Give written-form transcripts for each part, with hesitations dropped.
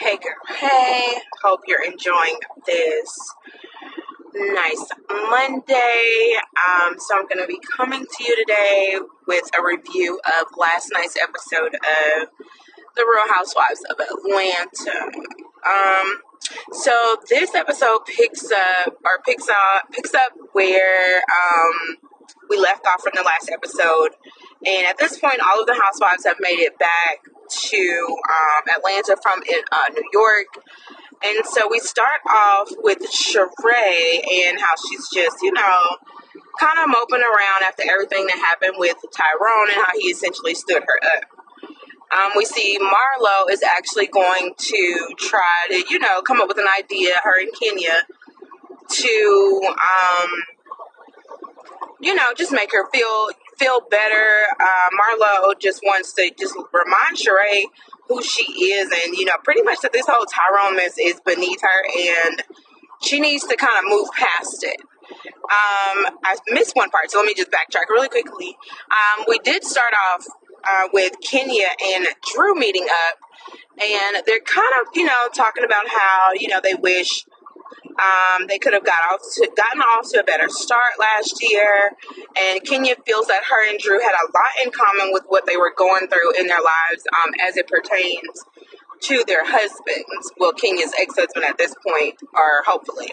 Hey girl, hey, hope you're enjoying this nice Monday. So I'm going to be coming to you today with a review of last night's episode of The Real Housewives of Atlanta. So this episode picks up where we left off from the last episode, and at this point, all of the housewives have made it back to Atlanta from New York. And so we start off with Sheree and how she's just, kind of moping around after everything that happened with Tyrone and how he essentially stood her up. We see Marlo is actually going to try to, come up with an idea, her and Kenya, to, just make her feel better. Marlo just wants to just remind Sheree who she is, and pretty much that this whole Tyrone mess is beneath her and she needs to kind of move past it. I missed one part, so let me just backtrack really quickly. We did start off with Kenya and Drew meeting up, and they're kind of talking about how they wish they could have gotten off to a better start last year, and Kenya feels that her and Drew had a lot in common with what they were going through in their lives as it pertains to their husbands. Well, Kenya's ex-husband at this point, or hopefully.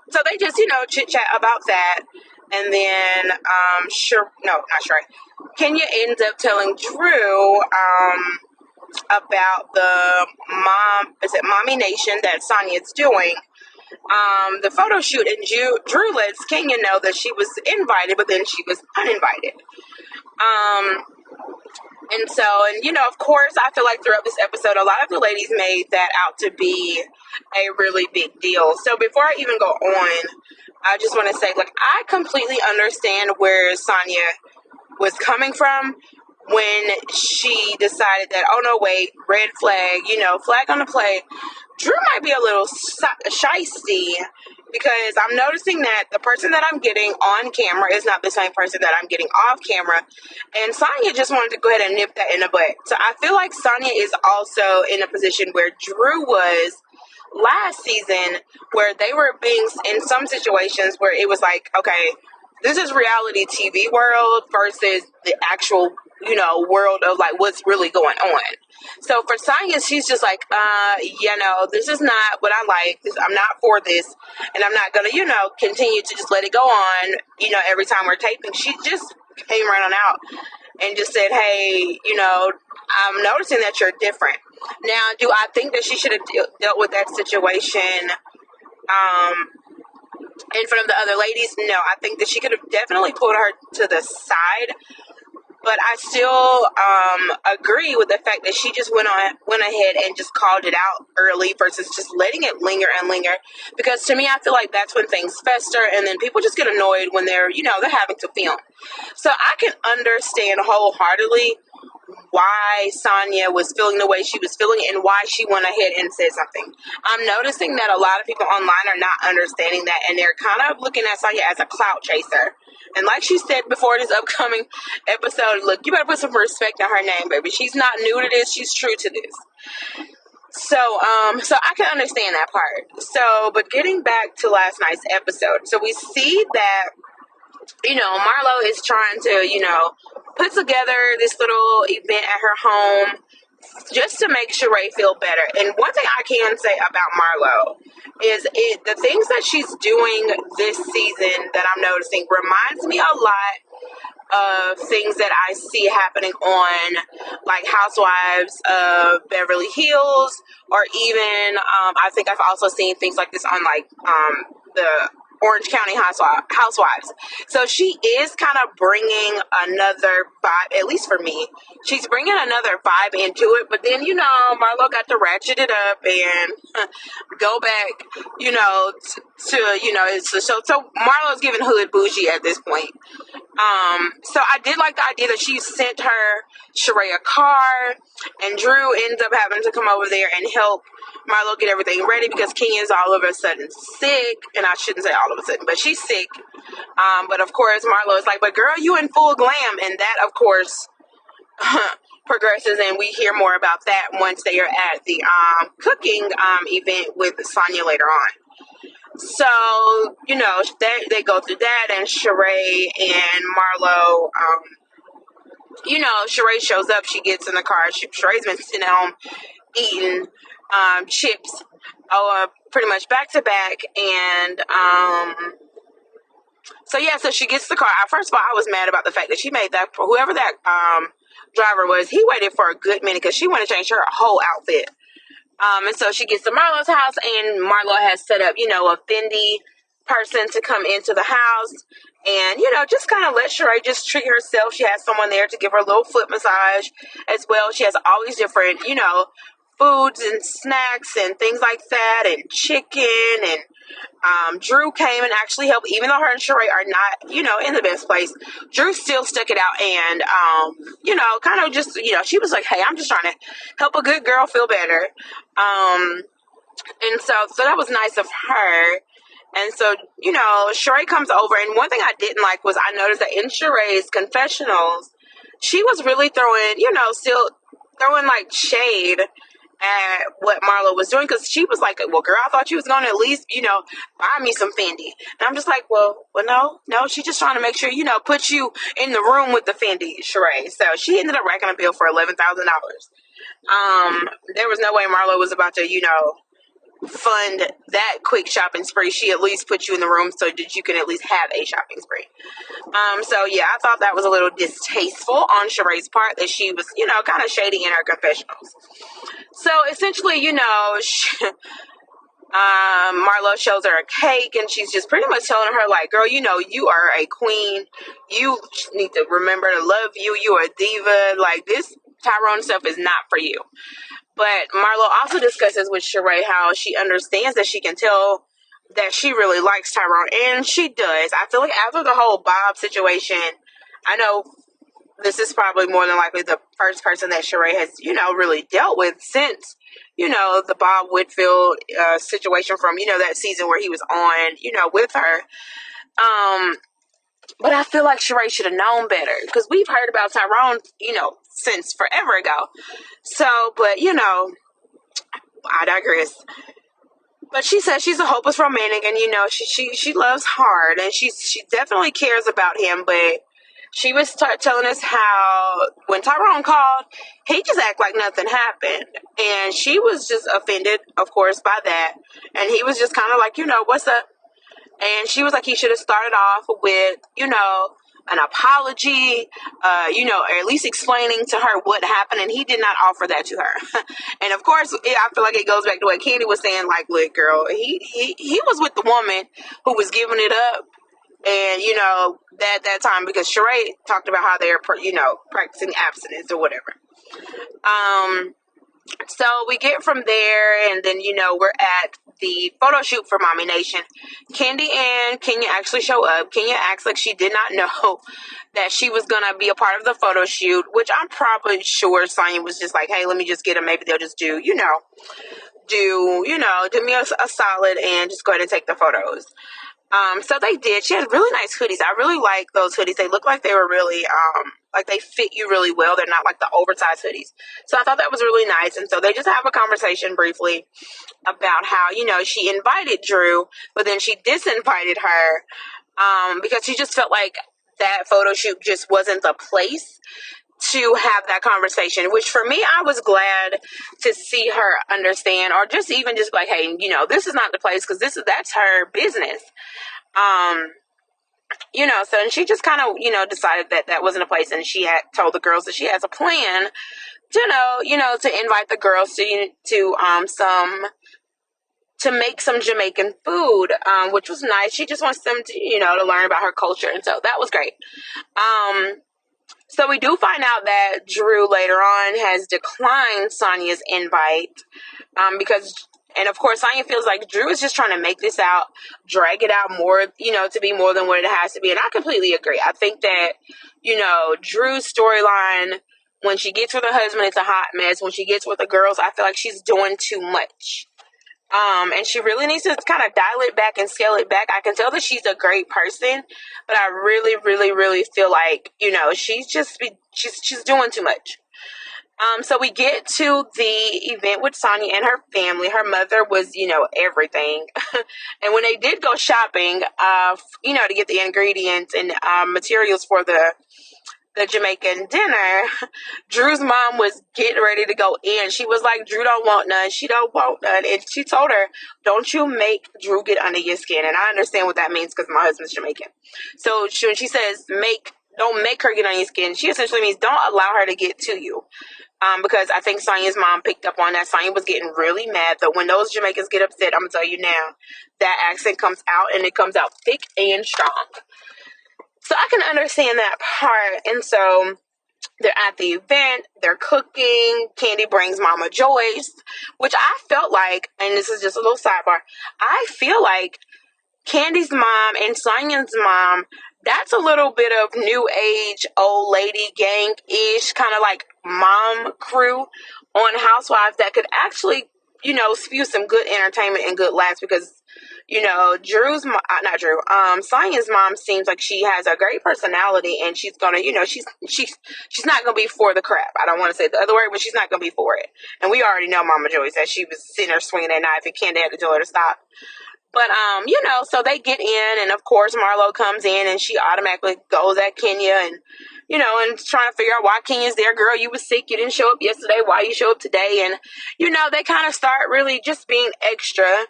So they just, chit-chat about that, and then, Kenya ends up telling Drew, about the Mommy Nation that Sonya's doing, the photo shoot, and Drew lets Kenya know that she was invited, but then she was uninvited. And of course, I feel like throughout this episode, a lot of the ladies made that out to be a really big deal. So before I even go on, I just want to say, I completely understand where Sonya was coming from when she decided that, oh no, wait, red flag, flag on the play. Drew might be a little shysty, because I'm noticing that the person that I'm getting on camera is not the same person that I'm getting off camera. And Sonya just wanted to go ahead and nip that in the butt. So I feel like Sonya is also in a position where Drew was last season, where they were being in some situations where it was like, okay, this is reality TV world versus the actual, world of what's really going on. So for Sonya, she's just like, this is not what I like. I'm not for this. And I'm not going to, continue to just let it go on, every time we're taping. She just came running out and just said, hey, I'm noticing that you're different. Now, do I think that she should have dealt with that situation in front of the other ladies? No, I think that she could have definitely pulled her to the side. But I still agree with the fact that she just went ahead and just called it out early versus just letting it linger and linger. Because to me, I feel like that's when things fester, and then people just get annoyed when they're having to film. So I can understand wholeheartedly why Sonya was feeling the way she was feeling and why she went ahead and said something. I'm noticing that a lot of people online are not understanding that, and they're kind of looking at Sonya as a clout chaser. And like she said before this upcoming episode, look, you better put some respect on her name, baby. She's not new to this. She's true to this. So I can understand that part. So, but getting back to last night's episode, so we see that, Marlo is trying to, put together this little event at her home just to make Sheree feel better. And one thing I can say about Marlo is the things that she's doing this season that I'm noticing reminds me a lot of things that I see happening on Housewives of Beverly Hills, or even I think I've also seen things like this on the Orange County Housewives. So she is kind of bringing another vibe, at least for me. She's bringing another vibe into it, but then, Marlo got to ratchet it up and go back, so Marlo's giving hood bougie at this point. So I did like the idea that she sent Sheree a car, and Drew ends up having to come over there and help Marlo get everything ready because Kenya's all of a sudden sick, and I shouldn't say all of a sudden, but she's sick. But of course, Marlo is like, but girl, you in full glam, and that, of course, progresses, and we hear more about that once they are at the cooking event with Sonya later on. So, they go through that, and Sheree and Marlo, Sheree shows up. She gets in the car. Sheree's been sitting at home eating chips, pretty much back to back. And so she gets the car. First of all, I was mad about the fact that she made that, whoever that driver was, he waited for a good minute because she wanted to change her whole outfit. And so she gets to Marlo's house, and Marlo has set up, a Fendi person to come into the house and, just kind of let Sheree just treat herself. She has someone there to give her a little foot massage as well. She has all these different, foods and snacks and things like that, and chicken, and Drew came and actually helped, even though her and Sheree are not, in the best place. Drew still stuck it out and, kind of just, she was like, hey, I'm just trying to help a good girl feel better. And so that was nice of her. And so, Sheree comes over, and one thing I didn't like was I noticed that in Sheree's confessionals, she was really still throwing like shade at what Marlo was doing, because she was like, well, girl, I thought you was going to at least, buy me some Fendi. And I'm just like, well, no, she's just trying to make sure, put you in the room with the Fendi, Sheree. So she ended up racking a bill for $11,000. There was no way Marlo was about to, fund that quick shopping spree. She at least put you in the room so that you can at least have a shopping spree. So yeah, I thought that was a little distasteful on Sheree's part, that she was, kind of shady in her confessionals. So essentially, Marlo shows her a cake, and she's just pretty much telling her, like, girl, you are a queen. You need to remember to love you. You are a diva. Like, this Tyrone stuff is not for you. But Marlo also discusses with Sheree how she understands that she can tell that she really likes Tyrone, and she does. I feel like after the whole Bob situation, I know this is probably more than likely the first person that Sheree has, really dealt with since, the Bob Whitfield situation from, that season where he was on, with her. But I feel like Sheree should have known better, because we've heard about Tyrone, since forever ago. So, but, I digress. But she says she's a hopeless romantic, and, she loves hard, and she definitely cares about him. But she was telling us how when Tyrone called, he just acted like nothing happened. And she was just offended, of course, by that. And he was just kind of like, what's up? And she was like, he should have started off with, an apology, or at least explaining to her what happened. And he did not offer that to her. And of course, I feel like it goes back to what Kandi was saying, like, look, girl, he was with the woman who was giving it up. And, that time, because Sheree talked about how they're, practicing abstinence or whatever. So we get from there, and then, we're at the photo shoot for Mommy Nation. Kandi and Kenya actually show up. Kenya acts like she did not know that she was going to be a part of the photo shoot, which I'm probably sure Sonya was just like, hey, let me just get them. Maybe they'll just do me a solid and just go ahead and take the photos. So they did. She had really nice hoodies. I really like those hoodies. They look like they were really, like they fit you really well. They're not like the oversized hoodies. So I thought that was really nice. And so they just have a conversation briefly about how, she invited Drew, but then she disinvited her, because she just felt like that photo shoot just wasn't the place to have that conversation, which for me, I was glad to see her understand, or just even just like, hey, this is not the place, because that's her business. So and she just kind of, decided that wasn't a place, and she had told the girls that she has a plan to invite the girls to make some Jamaican food, which was nice. She just wants them to, to learn about her culture, and so that was great. So we do find out that Drew later on has declined Sonya's invite, and of course Sonya feels like Drew is just trying to make this out, drag it out more, to be more than what it has to be. And I completely agree. I think that, Drew's storyline, when she gets with her husband, it's a hot mess. When she gets with the girls, I feel like she's doing too much. And she really needs to kind of dial it back and scale it back. I can tell that she's a great person, but I really, really, really feel like, she's doing too much. So we get to the event with Sonya and her family. Her mother was, everything. And when they did go shopping, to get the ingredients and materials for the Jamaican dinner, Drew's mom was getting ready to go in. She was like, Drew don't want none. She don't want none. And she told her, don't you make Drew get under your skin. And I understand what that means because my husband's Jamaican. So when she says don't make her get on your skin, she essentially means don't allow her to get to you. Because I think Sonya's mom picked up on that. Sonya was getting really mad. But when those Jamaicans get upset, I'm going to tell you now, that accent comes out and it comes out thick and strong. So I can understand that part. And so they're at the event, they're cooking, Kandi brings Mama Joyce, which I felt like, and this is just a little sidebar, I feel like Kandi's mom and Sonya's mom, that's a little bit of new age, old lady gang-ish, kind of like mom crew on Housewives that could actually, spew some good entertainment and good laughs because, Sonya's mom seems like she has a great personality and she's gonna, she's not gonna be for the crap. I don't want to say the other word, but she's not gonna be for it. And we already know Mama Joyce that she was sitting there swinging that knife and Kandi had to tell her to stop. But, so they get in, and of course Marlo comes in, and she automatically goes at Kenya, and, and trying to figure out why Kenya's there. Girl, you was sick, you didn't show up yesterday, why you show up today? And, they kind of start really just being extra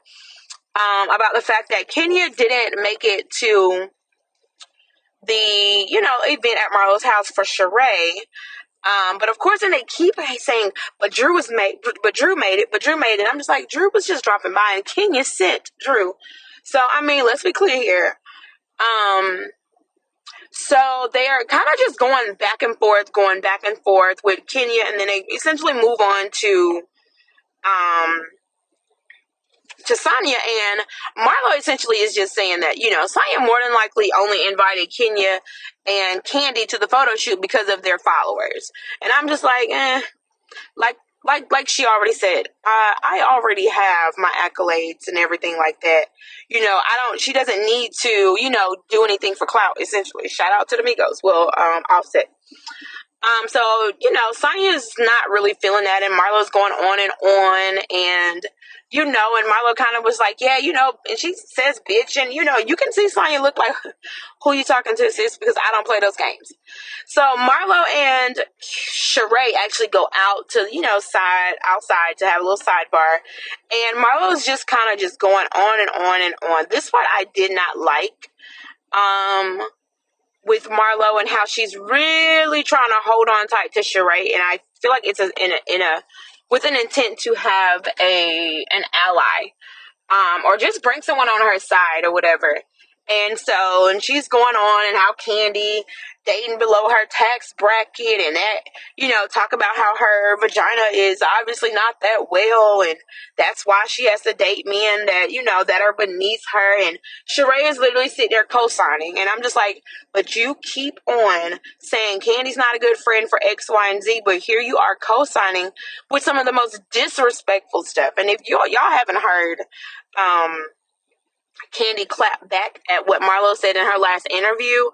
about the fact that Kenya didn't make it to the, event at Marlo's house for Sheree. But of course, then they keep saying, but Drew made it. I'm just like, Drew was just dropping by and Kenya sent Drew. So, let's be clear here. So they are kind of just going back and forth with Kenya, and then they essentially move on to Sonya, and Marlo essentially is just saying that, Sonya more than likely only invited Kenya and Kandi to the photo shoot because of their followers. And I'm just like, like she already said, I already have my accolades and everything like that. She doesn't need to, do anything for clout, essentially. Shout out to the Migos. Well, Offset. So, Sonya's not really feeling that, and Marlo's going on, and and Marlo kind of was like, yeah, and she says bitch, and, you can see Sonya look like, who you talking to, sis, because I don't play those games. So Marlo and Sheree actually go out to, outside to have a little sidebar, and Marlo's just kind of just going on and on and on. This part I did not like, with Marlo and how she's really trying to hold on tight to Sheree, and I feel like it's with an intent to have an ally, or just bring someone on her side or whatever. And she's going on, and how Kandi dating below her tax bracket, and that, talk about how her vagina is obviously not that well, and that's why she has to date men that, that are beneath her. And Sheree is literally sitting there co-signing, and I'm just like, but you keep on saying Kandi's not a good friend for X, Y, and Z, but here you are co-signing with some of the most disrespectful stuff. And if y'all haven't heard, Kandi clapped back at what Marlo said in her last interview.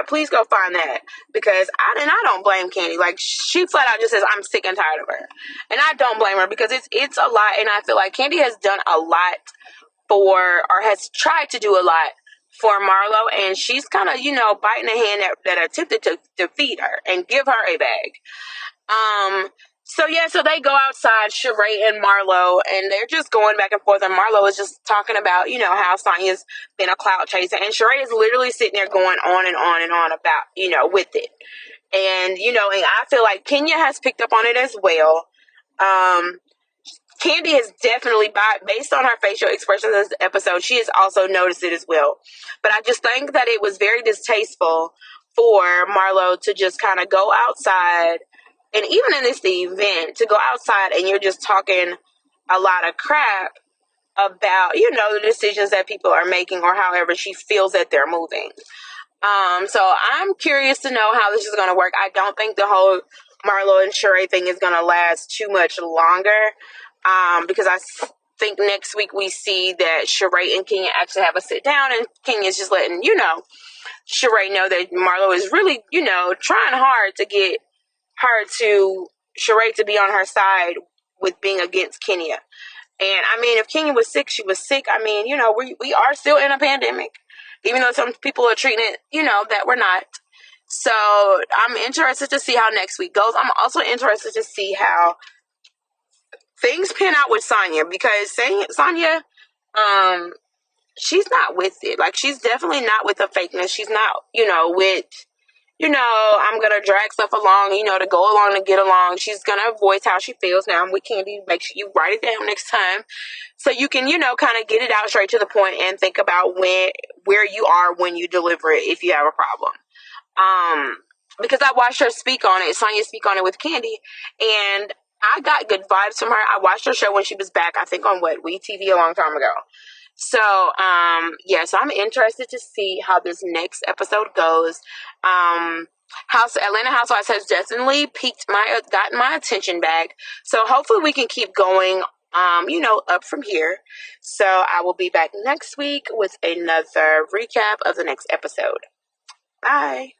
Please go find that, because I don't blame Kandi. Like, she flat out just says, I'm sick and tired of her, and I don't blame her, because it's a lot, and I feel like Kandi has done a lot or has tried to do a lot for Marlo, and she's kind of biting the hand that attempted to feed her and give her a bag. So they go outside, Sheree and Marlo, and they're just going back and forth, and Marlo is just talking about, how Sonya's been a clout chaser, and Sheree is literally sitting there going on and on and on about, with it. And, and I feel like Kenya has picked up on it as well. Kandi has definitely, based on her facial expressions in this episode, she has also noticed it as well. But I just think that it was very distasteful for Marlo to just kind of go outside, and even in this event, to go outside and you're just talking a lot of crap about, the decisions that people are making, or however she feels that they're moving. So I'm curious to know how this is going to work. I don't think the whole Marlo and Sheree thing is going to last too much longer, because I think next week we see that Sheree and Kenya actually have a sit down, and Kenya's just letting, Sheree know that Marlo is really, trying hard to get Sheree to be on her side with being against Kenya. And I mean, if Kenya was sick, she was sick. I mean, we are still in a pandemic, even though some people are treating it, that we're not. So I'm interested to see how next week goes. I'm also interested to see how things pan out with Sonya, because Sonya, she's not with it. Like, she's definitely not with the fakeness. She's not, with, I'm going to drag stuff along, to go along to get along. She's going to voice how she feels. Now, I'm with Kandi. Make sure you write it down next time so you can, kind of get it out straight to the point and think about where you are when you deliver it if you have a problem. Because I watched her speak on it, Sonya speak on it with Kandi, and I got good vibes from her. I watched her show when she was back, I think on WeTV a long time ago. So, so I'm interested to see how this next episode goes. Atlanta Housewives has definitely gotten my attention back. So hopefully we can keep going, up from here. So I will be back next week with another recap of the next episode. Bye.